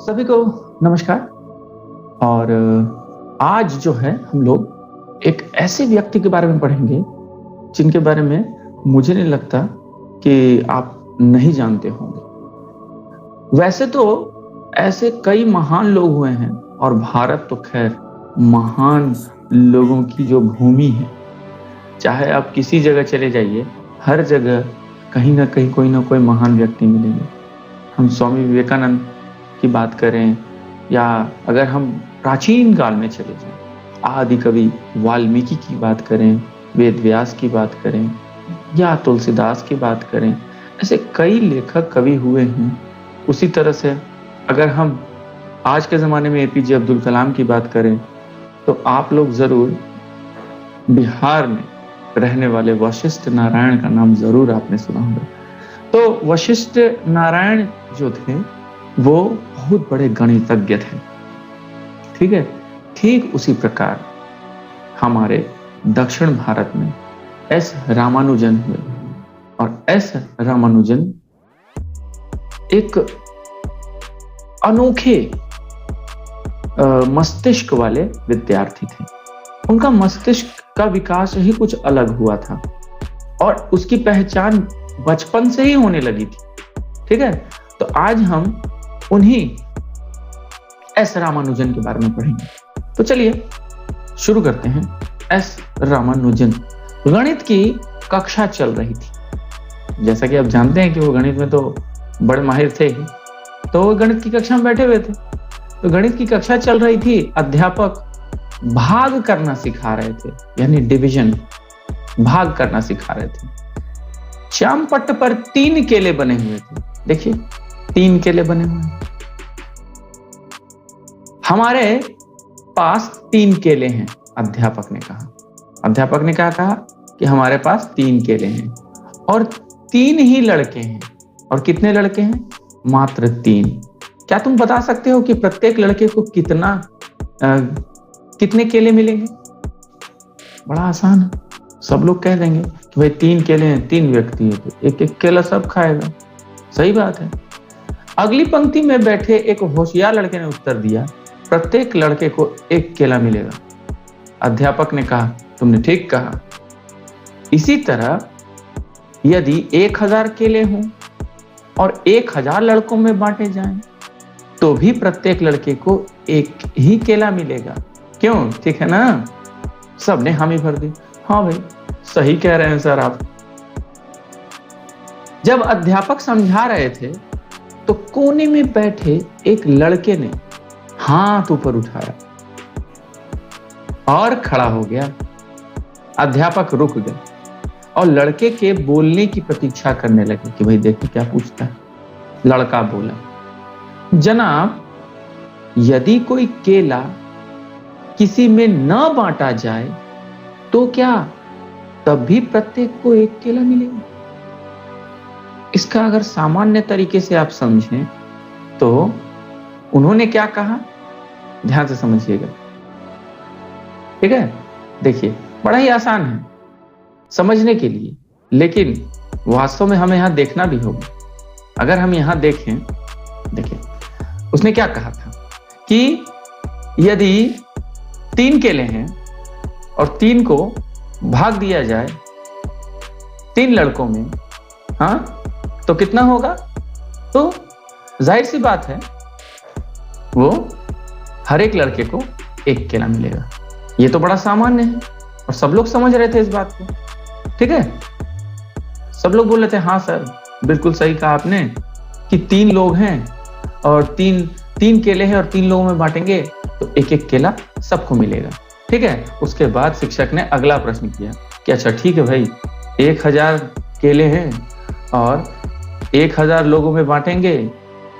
सभी को नमस्कार। और आज जो है हम लोग एक ऐसे व्यक्ति के बारे में पढ़ेंगे जिनके बारे में मुझे नहीं लगता कि आप नहीं जानते होंगे। वैसे तो ऐसे कई महान लोग हुए हैं और भारत तो खैर महान लोगों की जो भूमि है। चाहे आप किसी जगह चले जाइए, हर जगह कहीं ना कहीं कोई ना कोई महान व्यक्ति मिलेंगे। हम स्वामी विवेकानंद की बात करें या अगर हम प्राचीन काल में चले जाएं, आदि कवि वाल्मीकि की बात करें, वेद व्यास की बात करें या तुलसीदास की बात करें, ऐसे कई लेखक कवि हुए हैं। उसी तरह से अगर हम आज के ज़माने में एपीजे अब्दुल कलाम की बात करें तो आप लोग ज़रूर बिहार में रहने वाले वशिष्ठ नारायण का नाम ज़रूर आपने सुना होगा। तो वशिष्ठ नारायण जो थे वो बहुत बड़े गणितज्ञ थे, ठीक है। ठीक उसी प्रकार हमारे दक्षिण भारत में एस रामानुजन हुए और एस रामानुजन एक अनोखे मस्तिष्क वाले विद्यार्थी थे। उनका मस्तिष्क का विकास ही कुछ अलग हुआ था और उसकी पहचान बचपन से ही होने लगी थी, ठीक है। तो आज हम उन्हीं एस रामानुजन के बारे में पढ़ेंगे। तो चलिए शुरू करते हैं। एस रामानुजन गणित की कक्षा चल रही थी। जैसा कि आप जानते हैं कि वो गणित में तो बड़े माहिर थे ही, तो वो गणित की कक्षा में बैठे हुए थे। तो गणित की कक्षा चल रही थी, अध्यापक भाग करना सिखा रहे थे, यानी डिवीजन, भाग करना सिखा रहे थे। श्यामपट्ट पर 3 केले बने हुए थे। देखिए 3 केले बने हुए हैं। हमारे पास 3 केले हैं, अध्यापक ने कहा। अध्यापक ने क्या कहा कि हमारे पास 3 केले हैं और 3 ही लड़के हैं। और कितने लड़के हैं? मात्र 3। क्या तुम बता सकते हो कि प्रत्येक लड़के को कितने केले मिलेंगे? बड़ा आसान है, सब लोग कह देंगे कि भाई 3 केले हैं, 3 व्यक्ति है तो एक एक केला सब खाएगा। सही बात है। अगली पंक्ति में बैठे एक होशियार लड़के ने उत्तर दिया, प्रत्येक लड़के को 1 केला मिलेगा। अध्यापक ने कहा, तुमने ठीक कहा। इसी तरह यदि 1000 केले हों और 1000 लड़कों में बांटे जाएं, तो भी प्रत्येक लड़के को 1 ही केला मिलेगा। क्यों? ठीक है ना? सबने हामी भर दी। हाँ भाई, सही कह रहे हैं सर आप। जब अध्यापक समझा रहे थे तो कोने में बैठे एक लड़के ने हाथ ऊपर उठाया और खड़ा हो गया। अध्यापक रुक गए और लड़के के बोलने की प्रतीक्षा करने लगे कि भाई देखिए क्या पूछता है। लड़का बोला, जनाब, यदि कोई केला किसी में न बांटा जाए तो क्या तब भी प्रत्येक को 1 केला मिलेगा? इसका अगर सामान्य तरीके से आप समझें तो उन्होंने क्या कहा, ध्यान से समझिएगा, ठीक है। देखिए बड़ा ही आसान है समझने के लिए, लेकिन वास्तव में हमें यहां देखना भी होगा। अगर हम यहां देखें, देखिए उसने क्या कहा था कि यदि 3 केले हैं और 3 को भाग दिया जाए 3 लड़कों में, हाँ, तो कितना होगा? तो जाहिर सी बात है वो हर एक लड़के को 1 केला मिलेगा। ये तो बड़ा सामान्य है और सब लोग समझ रहे थे इस बात को, ठीक है। सब लोग बोल रहे थे, हाँ सर बिल्कुल सही कहा आपने कि 3 लोग हैं और 3 केले हैं और 3 लोगों में बांटेंगे तो 1-1 केला सबको मिलेगा, ठीक है। उसके बाद शिक्षक ने अगला प्रश्न किया कि अच्छा ठीक है भाई, 1000 केले हैं और 1000 लोगों में बांटेंगे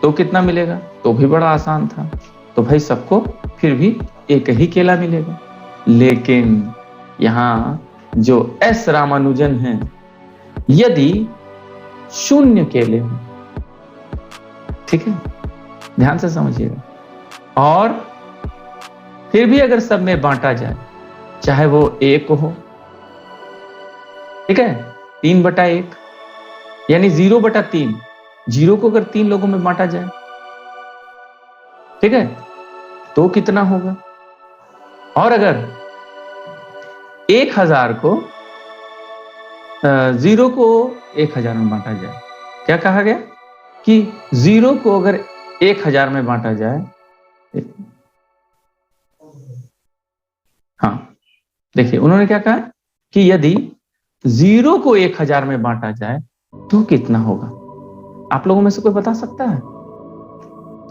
तो कितना मिलेगा? तो भी बड़ा आसान था। तो भाई सबको फिर भी 1 ही केला मिलेगा। लेकिन यहाँ जो एस रामानुजन हैं, यदि 0 केले हों, ठीक है, ध्यान से समझिएगा, और फिर भी अगर सब में बांटा जाए, चाहे वो 1 हो, ठीक है, 3/1 यानी 0/3, जीरो को अगर 3 लोगों में बांटा जाए, ठीक है, तो कितना होगा? और अगर 1000 को जीरो को 1000 में बांटा जाए, क्या कहा गया कि जीरो को अगर 1000 में बांटा जाए, हाँ देखिए उन्होंने क्या कहा कि यदि जीरो को 1000 में बांटा जाए तो कितना होगा? आप लोगों में से कोई बता सकता है?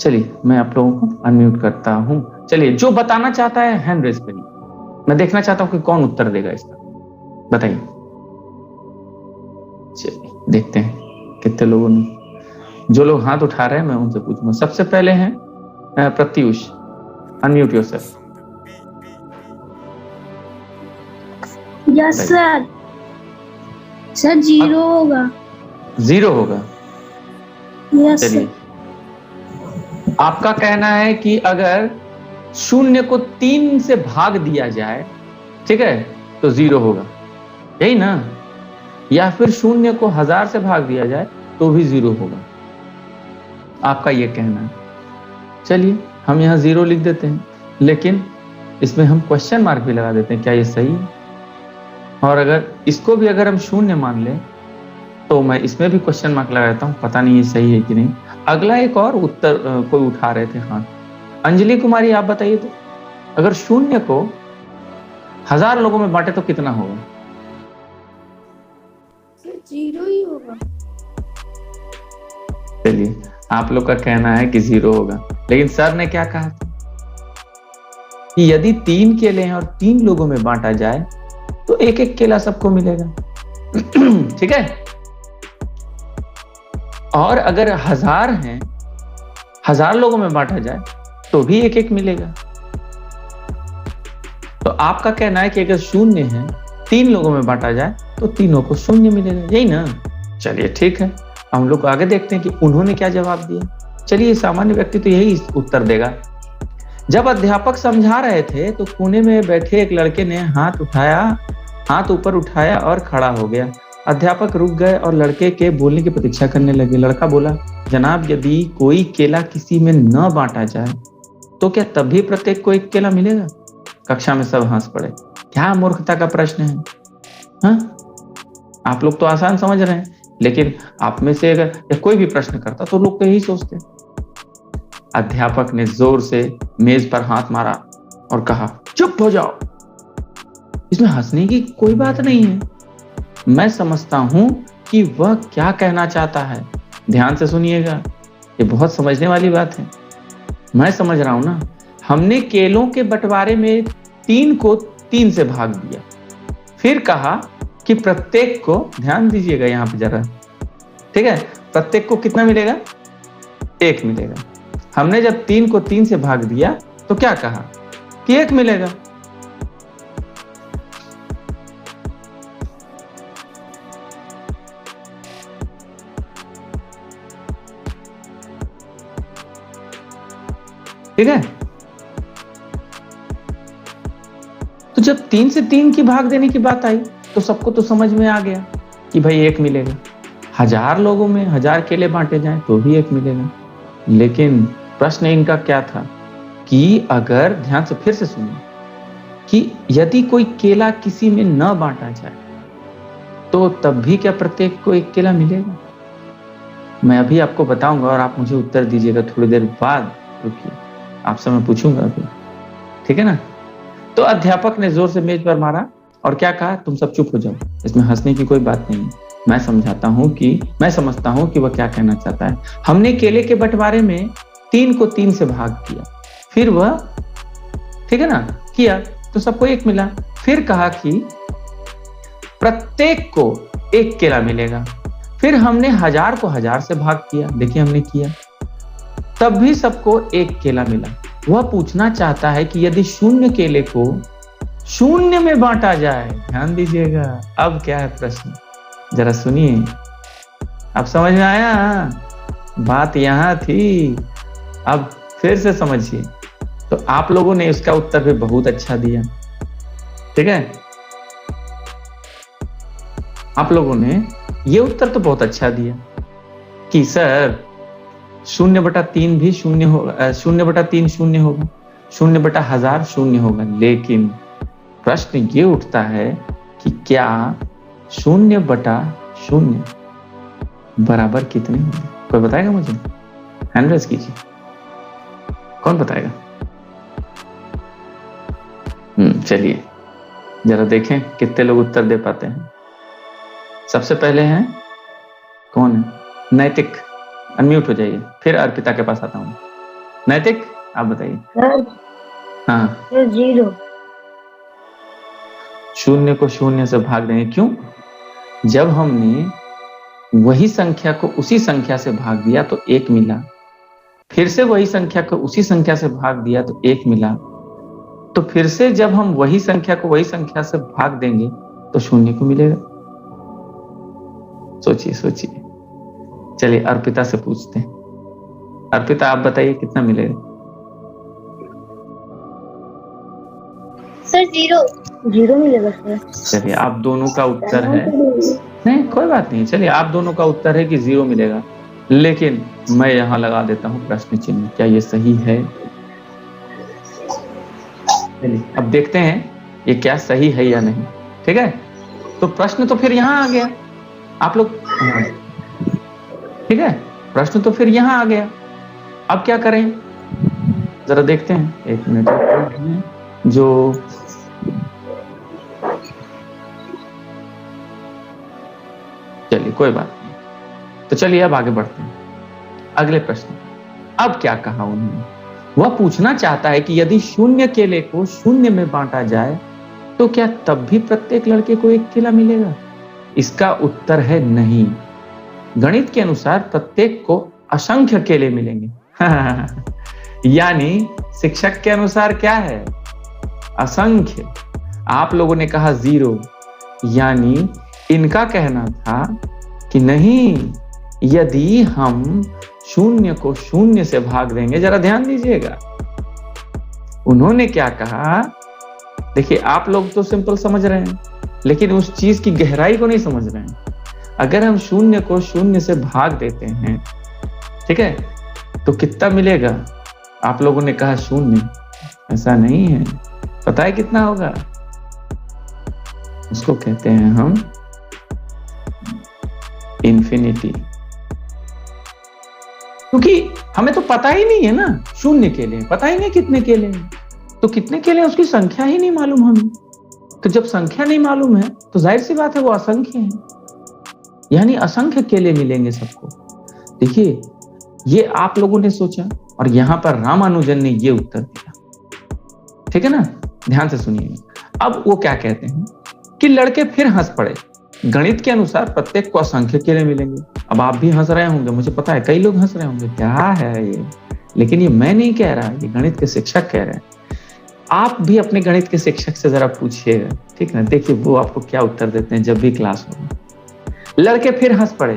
चलिए मैं आप लोगों को अनम्यूट करता हूं। चलिए जो बताना चाहता है हैंड रेज करिए, मैं देखना चाहता हूं कि कौन उत्तर देगा इसका, बताइए। चलिए देखते हैं कितने लोगों ने, जो लोग हाथ उठा रहे हैं मैं उनसे पूछूंगा। सबसे पहले हैं Pratyush, unmute yourself. Yes sir. Sir zero होगा। जीरो होगा? Yes sir. चलिए आपका कहना है कि अगर शून्य को 3 से भाग दिया जाए, ठीक है, तो जीरो होगा, यही ना? या फिर शून्य को 1000 से भाग दिया जाए तो भी जीरो होगा, आपका यह कहना है। चलिए हम यहां जीरो लिख देते हैं, लेकिन इसमें हम क्वेश्चन मार्क भी लगा देते हैं, क्या ये सही है? और अगर इसको भी अगर हम शून्य मान लें तो मैं इसमें भी क्वेश्चन मार्क लगा देता हूं, पता नहीं ये सही है कि नहीं। अगला एक और उत्तर कोई उठा रहे थे हाथ, अंजलि कुमारी आप बताइए तो, अगर शून्य को 1000 लोगों में बांटे तो कितना होगा? जीरो ही होगा। चलिए आप लोग का कहना है कि जीरो होगा, लेकिन सर ने क्या कहा था कि यदि 3 केले हैं और 3 लोगों में बांटा जाए तो एक एक केला सबको मिलेगा। ठीक है, और अगर 1000 हैं, 1000 लोगों में बांटा जाए तो भी एक एक मिलेगा। तो आपका कहना है कि अगर शून्य है, 3 लोगों में बांटा जाए तो तीनों को शून्य मिलेगा, यही ना? चलिए ठीक है, हम लोग आगे देखते हैं कि उन्होंने क्या जवाब दिया। चलिए सामान्य व्यक्ति तो यही उत्तर देगा। जब अध्यापक समझा रहे थे तो कोने में बैठे एक लड़के ने हाथ ऊपर उठाया और खड़ा हो गया। अध्यापक रुक गए और लड़के के बोलने की प्रतीक्षा करने लगे। लड़का बोला, जनाब यदि कोई केला किसी में न बांटा जाए तो क्या तब भी प्रत्येक को एक केला मिलेगा? कक्षा में सब हंस पड़े। क्या मूर्खता का प्रश्न है? हाँ? आप लोग तो आसान समझ रहे हैं, लेकिन आप में से अगर कोई भी प्रश्न करता तो लोग तो यही सोचते। अध्यापक ने जोर से मेज पर हाथ मारा और कहा, चुप हो जाओ, इसमें हंसने की कोई बात नहीं है। मैं समझता हूं कि वह क्या कहना चाहता है। ध्यान से सुनिएगा, ये बहुत समझने वाली बात है। मैं समझ रहा हूं ना, हमने केलों के बंटवारे में 3 को 3 से भाग दिया, फिर कहा कि प्रत्येक को, ध्यान दीजिएगा यहां पे जरा, ठीक है, प्रत्येक को कितना मिलेगा? 1 मिलेगा। हमने जब 3 को 3 से भाग दिया तो क्या कहा कि 1 मिलेगा। ठीक है, तो जब 3 से 3 की भाग देने की बात आई तो सबको तो समझ में आ गया कि भाई 1 मिलेगा। 1000 लोगों में 1000 केले बांटे जाएं तो भी 1 मिलेगा। लेकिन प्रश्न इनका क्या था कि अगर, ध्यान से फिर से सुनिए, कि यदि कोई केला किसी में न बांटा जाए तो तब भी क्या प्रत्येक को 1 केला मिलेगा? मैं अभी आपको बताऊंगा और आप मुझे उत्तर दीजिएगा थोड़ी देर बाद। रुकिए, आपसे मैं पूछूंगा अभी, ठीक है ना? तो अध्यापक ने जोर से मेज पर मारा और क्या कहा, तुम सब चुप हो जाओ, इसमें हंसने की कोई बात नहीं है। मैं समझता हूं कि वह क्या कहना चाहता है। हमने केले के बंटवारे में 3 को 3 से भाग किया, फिर वह, ठीक है ना, किया तो सबको 1 मिला। फिर कहा कि प्रत्येक को 1 केला मिलेगा। फिर हमने 1000 को 1000 से भाग किया, देखिए हमने किया, तब भी सबको 1 केला मिला। वह पूछना चाहता है कि यदि 0 केले को 0 में बांटा जाए, ध्यान दीजिएगा, अब क्या है प्रश्न, जरा सुनिए। अब समझ में आया? बात यहां थी, अब फिर से समझिए। तो आप लोगों ने इसका उत्तर भी बहुत अच्छा दिया, ठीक है, आप लोगों ने ये उत्तर तो बहुत अच्छा दिया। कि सर 0/3 भी शून्य होगा, 0/3 शून्य होगा, 0/1000 शून्य होगा, लेकिन प्रश्न ये उठता है कि क्या 0/0 बराबर कितने होंगे? कोई बताएगा मुझे? हैंड रेज कीजिए, कौन बताएगा? चलिए जरा देखें कितने लोग उत्तर दे पाते हैं। सबसे पहले हैं कौन है? नैतिक, अनम्यूट हो जाइए, फिर अर्पिता के पास आता हूं। नैतिक आप बताइए। हाँ, 0। 0 को 0 से भाग देंगे, क्यों? जब हमने वही संख्या को उसी संख्या से भाग दिया तो 1 मिला, फिर से वही संख्या को उसी संख्या से भाग दिया तो 1 मिला, तो फिर से जब हम वही संख्या को वही संख्या से भाग देंगे तो 0 को मिलेगा। सोचिए सोचिए। चलिए अर्पिता से पूछते हैं। अर्पिता आप बताइए कितना मिलेगा? सर 0 मिलेगा सर। चलिए आप दोनों का उत्तर है, नहीं कोई बात नहीं, चलिए आप दोनों का उत्तर है कि 0 मिलेगा, लेकिन मैं यहां लगा देता हूं प्रश्न चिन्ह। क्या ये सही है? चलिए अब देखते हैं ये क्या सही है या नहीं। ठीक है, तो प्रश्न तो फिर यहां आ गया, आप लोग, ठीक है, प्रश्न तो फिर यहां आ गया। अब क्या करें जरा देखते हैं, 1 मिनट। जो चलिए कोई बात नहीं, तो चलिए अब आगे बढ़ते हैं। अगले प्रश्न, अब क्या कहा उन्होंने? वह पूछना चाहता है कि यदि 0 केले को 0 में बांटा जाए तो क्या तब भी प्रत्येक लड़के को 1 केला मिलेगा? इसका उत्तर है नहीं। गणित के अनुसार प्रत्येक को असंख्य केले मिलेंगे। यानी शिक्षक के अनुसार क्या है? असंख्य। आप लोगों ने कहा 0, यानी इनका कहना था कि नहीं, यदि हम 0 को 0 से भाग देंगे, जरा ध्यान दीजिएगा, उन्होंने क्या कहा? देखिए आप लोग तो सिंपल समझ रहे हैं, लेकिन उस चीज की गहराई को नहीं समझ रहे हैं। अगर हम 0 को 0 से भाग देते हैं, ठीक है, तो कितना मिलेगा? आप लोगों ने कहा 0, ऐसा नहीं है। पता है कितना होगा? उसको कहते हैं हम इन्फिनिटी, क्योंकि हमें तो पता ही नहीं है ना 0 केले, पता ही नहीं कितने केले हैं, तो कितने केले हैं उसकी संख्या ही नहीं मालूम हमें। तो जब संख्या नहीं मालूम है तो जाहिर सी बात है वो असंख्य है, यानी असंख्य केले मिलेंगे सबको। देखिए ये आप लोगों ने सोचा और यहां पर रामानुजन ने ये उत्तर दिया, ठीक है ना? ध्यान से सुनिएगा। अब वो क्या कहते हैं कि लड़के फिर हंस पड़े। गणित के अनुसार प्रत्येक को असंख्य केले मिलेंगे। अब आप भी हंस रहे होंगे, मुझे पता है कई लोग हंस रहे होंगे, क्या है ये, लेकिन ये मैं नहीं कह रहा, ये गणित के शिक्षक कह रहे हैं। आप भी अपने गणित के शिक्षक से जरा पूछिएगा, ठीक है ना? देखिए वो आपको क्या उत्तर देते हैं जब भी क्लास हो। लड़के फिर हंस पड़े।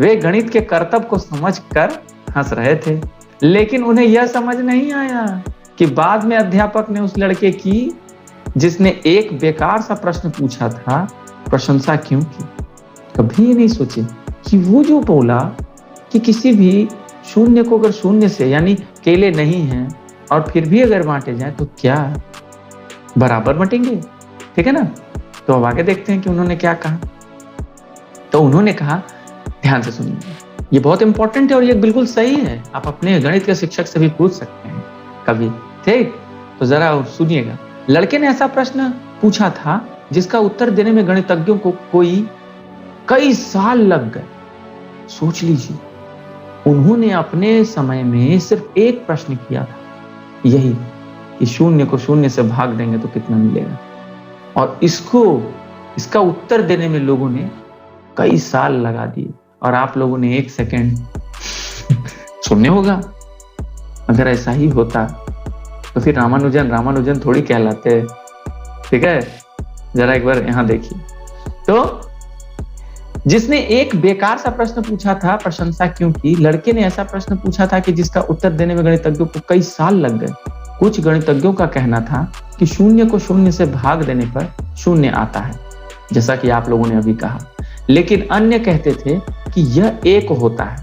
वे गणित के कर्तव्य को समझकर हंस रहे थे, लेकिन उन्हें यह समझ नहीं आया कि बाद में अध्यापक ने उस लड़के की, जिसने एक बेकार सा प्रश्न पूछा था, प्रशंसा क्यों की। कभी ये नहीं सोचे कि वो जो बोला कि किसी भी 0 को अगर 0 से, यानी केले नहीं हैं और फिर भी अगर बांटे जाए तो क्या बराबर बटेंगे, ठीक है ना? तो अब आगे देखते हैं कि उन्होंने क्या कहा। तो उन्होंने कहा, ध्यान से सुनिए, ये बहुत इंपॉर्टेंट है और ये बिल्कुल सही है, आप अपने गणित के शिक्षक से भी पूछ सकते हैं कभी, ठीक? तो जरा सुनिएगा। लड़के ने ऐसा प्रश्न पूछा था जिसका उत्तर देने में गणितज्ञों को कई साल लग गए। सोच लीजिए, उन्होंने अपने समय में सिर्फ एक प्रश्न किया था, यही कि 0 को 0 से भाग देंगे तो कितना मिलेगा, और इसका उत्तर देने में लोगों ने कई साल लगा दिए, और आप लोगों ने 1 सेकेंड सुनने होगा। अगर ऐसा ही होता तो फिर रामानुजन थोड़ी कहलाते, ठीक है? जरा एक बार यहां देखिए। तो जिसने एक बेकार सा प्रश्न पूछा था, प्रशंसा क्यों की, लड़के ने ऐसा प्रश्न पूछा था कि जिसका उत्तर देने में गणितज्ञों को कई साल लग गए। कुछ गणितज्ञों का कहना था कि 0 को 0 से भाग देने पर 0 आता है, जैसा कि आप लोगों ने अभी कहा, लेकिन अन्य कहते थे कि यह 1 होता है।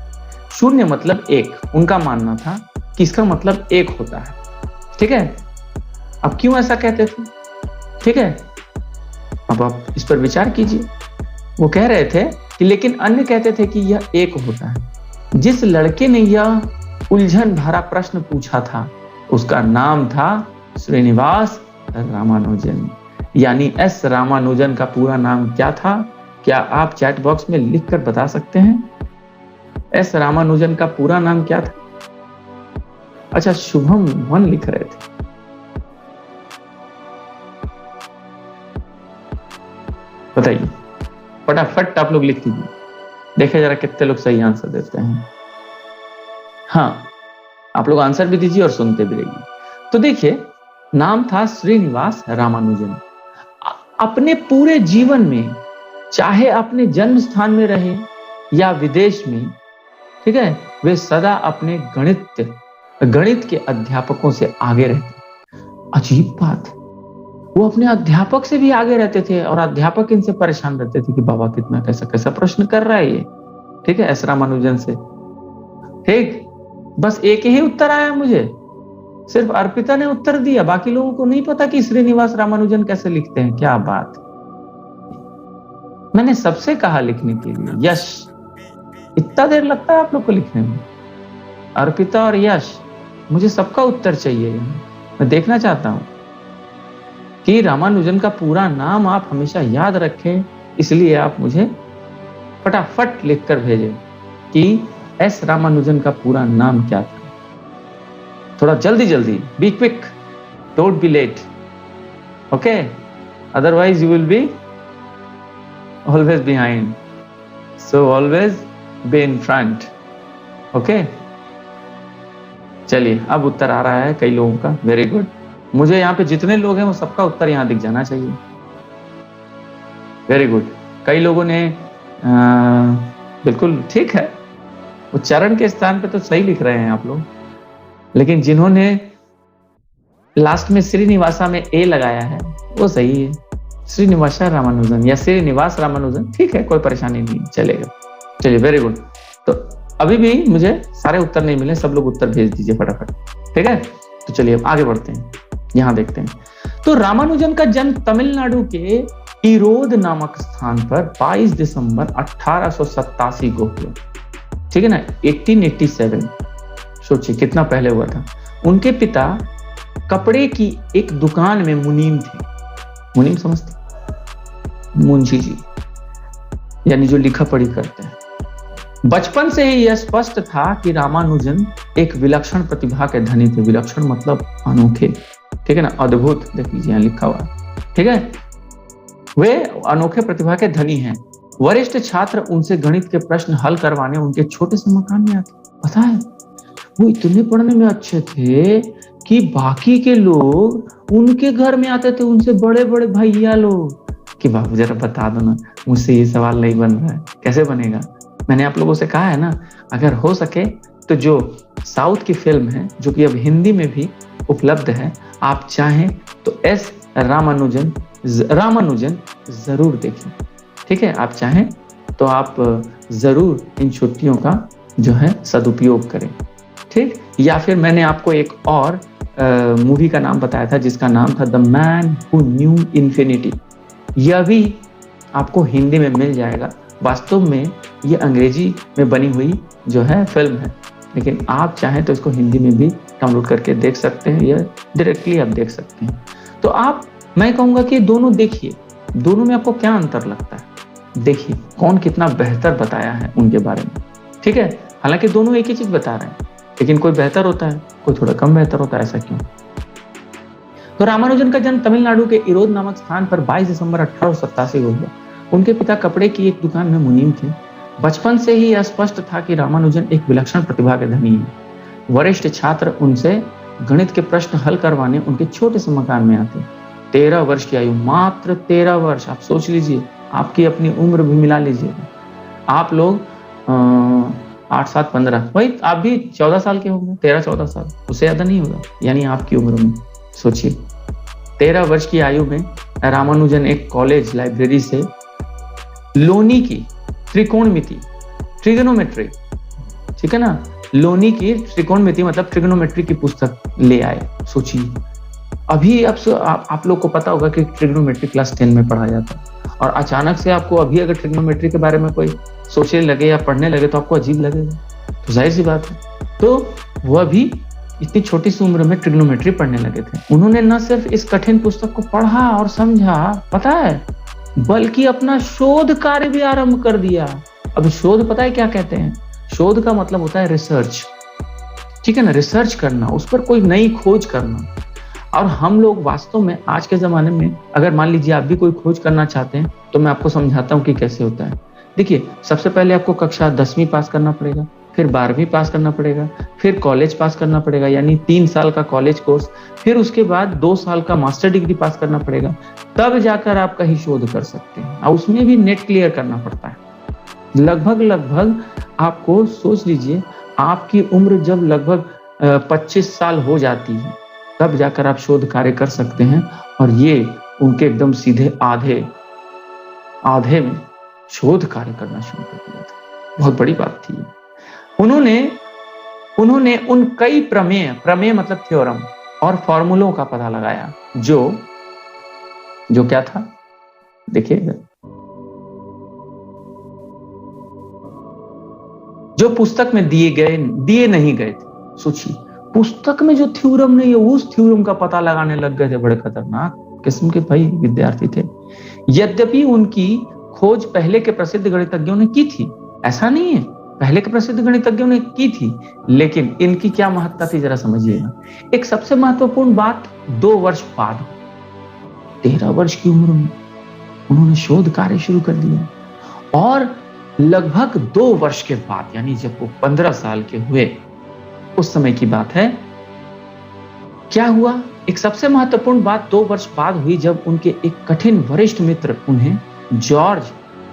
शून्य मतलब एक, उनका मानना था कि इसका मतलब एक होता है। ठीक है, अब क्यों ऐसा कहते थे? ठीक है, अब आप इस पर विचार कीजिए। वो कह रहे थे कि लेकिन अन्य कहते थे कि यह एक होता है। जिस लड़के ने यह उलझन भरा प्रश्न पूछा था उसका नाम था श्रीनिवास रामानुजन, यानी एस रामानुजन का पूरा नाम क्या था? क्या आप चैट बॉक्स में लिखकर बता सकते हैं एस रामानुजन का पूरा नाम क्या था? अच्छा, शुभम वन लिख रहे थे। बताइए फटाफट आप लोग लिख दीजिए, देखिए जरा कितने लोग सही आंसर देते हैं। हाँ, आप लोग आंसर भी दीजिए और सुनते भी रहिए। तो देखिए, नाम था श्रीनिवास रामानुजन। अपने पूरे जीवन में, चाहे अपने जन्म स्थान में रहे या विदेश में, ठीक है, वे सदा अपने गणित के अध्यापकों से आगे रहते। अजीब बात, वो अपने अध्यापक से भी आगे रहते थे और अध्यापक इनसे परेशान रहते थे कि बाबा कितना कैसा कैसा प्रश्न कर रहा है ये। ठीक है, एस रामानुजन से। ठीक, बस एक ही उत्तर आया मुझे, सिर्फ अर्पिता ने उत्तर दिया, बाकी लोगों को नहीं पता कि श्रीनिवास रामानुजन कैसे लिखते हैं। क्या बात, मैंने सबसे कहा लिखने के लिए। यश, इतना देर लगता है आप लोग को लिखने में? अर्पिता और यश, मुझे सबका उत्तर चाहिए। मैं देखना चाहता हूं कि रामानुजन का पूरा नाम आप हमेशा याद रखें, इसलिए आप मुझे फटाफट लिखकर भेजें कि एस रामानुजन का पूरा नाम क्या था। थोड़ा जल्दी जल्दी, be quick, don't be late, okay, otherwise you will be always behind, so always be in front. Okay, चलिए अब उत्तर आ रहा है कई लोगों का। वेरी गुड, मुझे यहाँ पे जितने लोग हैं वो सबका उत्तर यहाँ दिख जाना चाहिए। वेरी गुड, कई लोगों ने बिल्कुल ठीक है, उच्चारण के स्थान पे तो सही लिख रहे हैं आप लोग, लेकिन जिन्होंने लास्ट में श्रीनिवासा में ए लगाया है वो सही है। श्रीनिवासा रामानुजन या श्रीनिवास रामानुजन, ठीक है, कोई परेशानी नहीं, चलेगा। चलिए, वेरी गुड। तो अभी भी मुझे सारे उत्तर नहीं मिले, सब लोग उत्तर भेज दीजिए फटाफट। ठीक है, तो चलिए अब आगे बढ़ते हैं, यहां देखते हैं। तो रामानुजन का जन्म तमिलनाडु के ईरोद नामक स्थान पर 22 दिसंबर 1887 को हुआ। ठीक है ना, 1887, सोचिए कितना पहले हुआ था। उनके पिता कपड़े की एक दुकान में मुनीम थे। मुनीम समझते? मुंशी जी, यानी जो लिखा पढ़ी करते हैं। बचपन से ही यह स्पष्ट था कि रामानुजन एक विलक्षण प्रतिभा के धनी थे। विलक्षण मतलब अनोखे, ठीक है ना, अद्भुत, देख लीजिए यहाँ लिखा हुआ है। ठीक है, वे अनोखे प्रतिभा के धनी हैं। वरिष्ठ छात्र उनसे गणित के प्रश्न हल करवाने उनके छोटे से मकान में आते। पता है, वो इतने पढ़ने में अच्छे थे कि बाकी के लोग उनके घर में आते थे, उनसे बड़े बड़े भैया लोग, कि बाबू जरा बता दो ना, मुझसे ये सवाल नहीं बन रहा है, कैसे बनेगा। मैंने आप लोगों से कहा है ना, अगर हो सके तो जो साउथ की फिल्म है, जो कि अब हिंदी में भी उपलब्ध है, आप चाहें तो एस रामानुजन जरूर देखें। ठीक है, आप चाहें तो आप जरूर इन छुट्टियों का जो है सदुपयोग करें। ठीक, या फिर मैंने आपको एक और मूवी का नाम बताया था जिसका नाम था the man who knew infinity. यह भी आपको हिंदी में मिल जाएगा। वास्तव में ये अंग्रेजी में बनी हुई जो है फिल्म है, लेकिन आप चाहें तो इसको हिंदी में भी डाउनलोड करके देख सकते हैं या डायरेक्टली आप देख सकते हैं। तो आप, मैं कहूँगा कि दोनों देखिए, दोनों में आपको क्या अंतर लगता है, देखिए कौन कितना बेहतर बताया है उनके बारे में। ठीक है, हालांकि दोनों एक ही चीज बता रहे हैं, लेकिन कोई बेहतर होता है, कोई थोड़ा कम बेहतर होता है, ऐसा क्यों? तो रामानुजन का जन्म तमिलनाडु के ईरोद नामक स्थान पर 22 दिसंबर 1887 को हुआ। उनके पिता कपड़े की एक दुकान में मुनीम थे। बचपन से ही यह स्पष्ट था कि रामानुजन एक विलक्षण प्रतिभा के धनी हैं। वरिष्ठ छात्र उनसे गणित के प्रश्न हल करवाने उनके छोटे से मकान में आते। 13 वर्ष की आयु, मात्र 13 वर्ष, आप सोच लीजिए, आपकी अपनी उम्र भी मिला लीजिए। आप लोग 8, 7, 15, वही आप भी 14 साल के होंगे, 13-14 साल, उससे ज्यादा नहीं होगा, यानी आपकी उम्र में सोचिए 13 वर्ष की आयु में रामानुजन एक कॉलेज लाइब्रेरी से लोनी की त्रिकोणमिति, ट्रिगोनोमेट्री, ठीक है ना, लोनी की त्रिकोणमिति मतलब ट्रिग्नोमेट्री की पुस्तक ले आए। सोचिए, अभी आप लोग को पता होगा कि ट्रिग्नोमेट्री क्लास 10 में पढ़ा जाता है, और अचानक से आपको अभी अगर ट्रिग्नोमेट्री के बारे में कोई सोचने लगे या पढ़ने लगे तो आपको अजीब लगेगा, तो जाहिर सी बात है। तो वह भी इतनी छोटी सी उम्र में ट्रिग्नोमेट्री पढ़ने लगे थे। उन्होंने न सिर्फ इस कठिन पुस्तक को पढ़ा और समझा, पता है, बल्कि अपना शोध कार्य भी आरंभ कर दिया। अब शोध पता है क्या कहते हैं? शोध का मतलब होता है रिसर्च, ठीक है ना, रिसर्च करना, उस पर कोई नई खोज करना। और हम लोग वास्तव में आज के जमाने में अगर मान लीजिए आप भी कोई खोज करना चाहते हैं तो मैं आपको समझाता हूँ कि कैसे होता है। देखिए, सबसे पहले आपको कक्षा 10वीं पास करना पड़ेगा, फिर 12वीं पास करना पड़ेगा, फिर कॉलेज पास करना पड़ेगा, यानी 3 साल का कॉलेज कोर्स, फिर उसके बाद 2 साल का मास्टर डिग्री पास करना पड़ेगा, तब जाकर आप कहीं शोध कर सकते हैं। और उसमें भी नेट क्लियर करना पड़ता है। लगभग आपको सोच लीजिए, आपकी उम्र जब लगभग 25 साल हो जाती है तब जाकर आप शोध कार्य कर सकते हैं। और ये उनके एकदम सीधे आधे में शोध कार्य करना शुरू कर दिया था। बहुत बड़ी बात थी। उन्होंने उन कई प्रमेय मतलब थ्योरम और फॉर्मूलों का पता लगाया जो क्या था, देखिए, जो पुस्तक में दिए नहीं गए थे। सोचिए, पुस्तक में जो थ्योरम नहीं है उस थ्योरम का पता लगाने लग गए थे। बड़े खतरनाक किस्म के भाई विद्यार्थी थे। यद्यपि उनकी खोज पहले के प्रसिद्ध गणितज्ञों ने की थी, ऐसा नहीं है, पहले के प्रसिद्ध गणितज्ञों ने की थी, लेकिन इनकी क्या महत्ता थी जरा समझिएगा। एक सबसे महत्वपूर्ण बात, 2 वर्ष बाद 13 वर्ष की उम्र में उन्होंने शोध कार्य शुरू कर दिया। और लगभग 2 वर्ष के बाद, यानी जब वो 15 साल के हुए, उस समय की बात है, क्या हुआ? एक सबसे महत्वपूर्ण बात 2 वर्ष बाद हुई जब उनके एक कठिन वरिष्ठ मित्र उन्हें जॉर्ज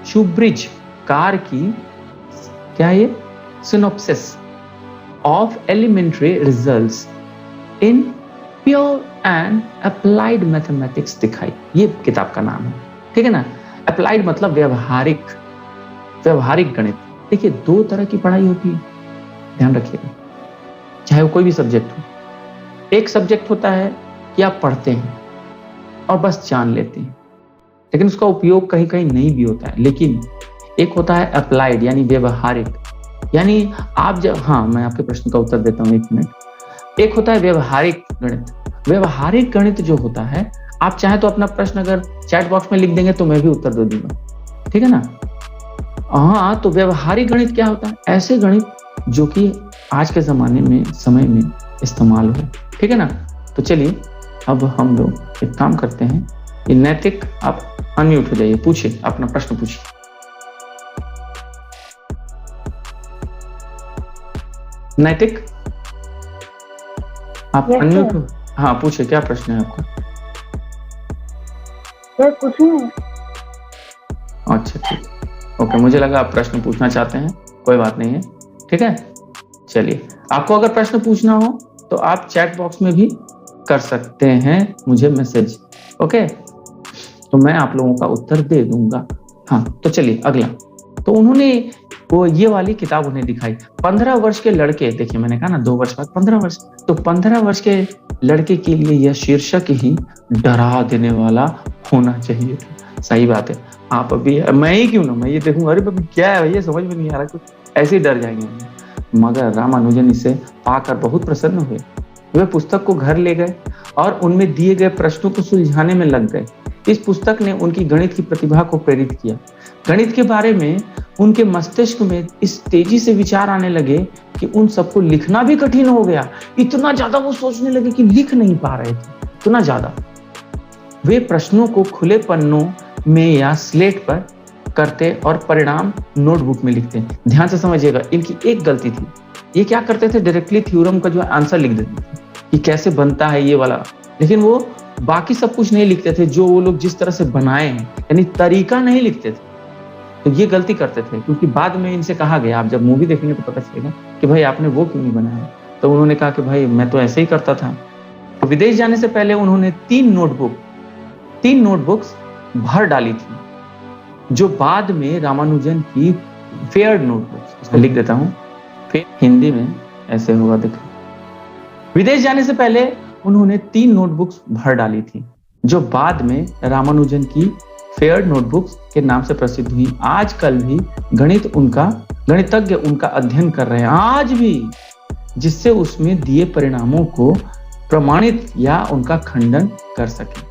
शूब्रिज कार की क्या ये synopsis of elementary results in pure and applied mathematics दिखाई। ये किताब का नाम है, ठीक है ना। अप्लाइड मतलब व्यावहारिक गणित। देखिए, 2 तरह की पढ़ाई होती है, ध्यान रखिएगा, चाहे वो कोई भी सब्जेक्ट हो। एक सब्जेक्ट होता है कि आप पढ़ते हैं और बस जान लेते हैं, लेकिन उसका उपयोग कहीं कहीं नहीं भी होता है। लेकिन एक होता है अप्लाइड, यानी व्यवहारिक, यानी आप जब, हाँ, मैं आपके प्रश्न का उत्तर देता हूँ, 1 मिनट। एक होता है व्यवहारिक गणित। व्यवहारिक गणित जो होता है, आप चाहे तो अपना प्रश्न अगर चैट बॉक्स में लिख देंगे तो मैं भी उत्तर दे दूंगा, ठीक है ना। हाँ, तो व्यवहारिक गणित क्या होता है? ऐसे गणित जो कि आज के समय में इस्तेमाल हो, ठीक है ना। तो चलिए, अब हम लोग एक काम करते हैं। ये नैतिक, आप अनम्यूट हो जाइए, पूछिए, अपना प्रश्न पूछिए। नैतिक, आप अनम्यूट हो। हाँ, पूछिए, क्या प्रश्न है आपका? अच्छा, ठीक, ओके, मुझे लगा आप प्रश्न पूछना चाहते हैं, कोई बात नहीं है, ठीक है। चलिए, आपको अगर प्रश्न पूछना हो तो आप चैट बॉक्स में भी कर सकते हैं मुझे मैसेज, ओके, तो मैं आप लोगों का उत्तर दे दूंगा। हाँ, तो चलिए अगला। तो उन्होंने वो ये वाली किताब उन्हें दिखाई। 15 वर्ष के लड़के, देखिए मैंने कहा ना 2 वर्ष बाद 15 वर्ष, तो 15 वर्ष के लड़के के लिए यह शीर्षक ही डरा देने वाला होना चाहिए था। सही बात है। आप अभी, मैं ही क्यों ना, मैं ये देखूंगा, अरे बाबा क्या है भैया, समझ में नहीं आ रहा, कुछ ऐसे ही डर जाएंगे। मगर रामानुजन इसे पाकर बहुत प्रसन्न हुए। वे पुस्तक को घर ले गए और उनमें दिए गए प्रश्नों को सुलझाने में लग गए। इस पुस्तक ने उनकी गणित की प्रतिभा को प्रेरित किया। गणित के बारे में उनके मस्तिष्क में इस तेजी से विचार आने लगे कि उन सबको लिखना भी कठिन हो गया। इतना ज्यादा वो सोचने लगे कि लिख नहीं पा रहे थे, इतना ज्यादा। वे प्रश्नों को खुले पन्नों में या स्लेट पर करते और परिणाम नोटबुक में लिखते। ध्यान से समझिएगा, इनकी एक गलती थी। ये क्या करते थे, डायरेक्टली थ्योरम का जो आंसर लिख देते थे कि कैसे बनता है ये वाला, लेकिन वो बाकी सब कुछ नहीं लिखते थे जो वो लोग जिस तरह से बनाए हैं, यानी तरीका नहीं लिखते थे। तो ये गलती करते थे, क्योंकि बाद में इनसे कहा गया, आप जब मूवी देखेंगे तो पता चलेगा कि भाई आपने वो क्यों नहीं बनाया। तो उन्होंने कहा कि भाई मैं तो ऐसे ही करता था। तो विदेश जाने से पहले उन्होंने 3 नोटबुक्स भर डाली थी, जो बाद में रामानुजन की फेयर्ड नोटबुक्स, इसको लिख देता हूँ, फिर हिंदी में ऐसे हुआ देखो। विदेश जाने से पहले उन्होंने 3 नोटबुक्स भर डाली थी, जो बाद में रामानुजन की फेयर नोटबुक्स के नाम से प्रसिद्ध हुई। आजकल भी गणितज्ञ उनका अध्ययन कर रहे हैं, आज भी, जिससे उसमें दिए परिणामों को प्रमाणित या उनका खंडन कर सके।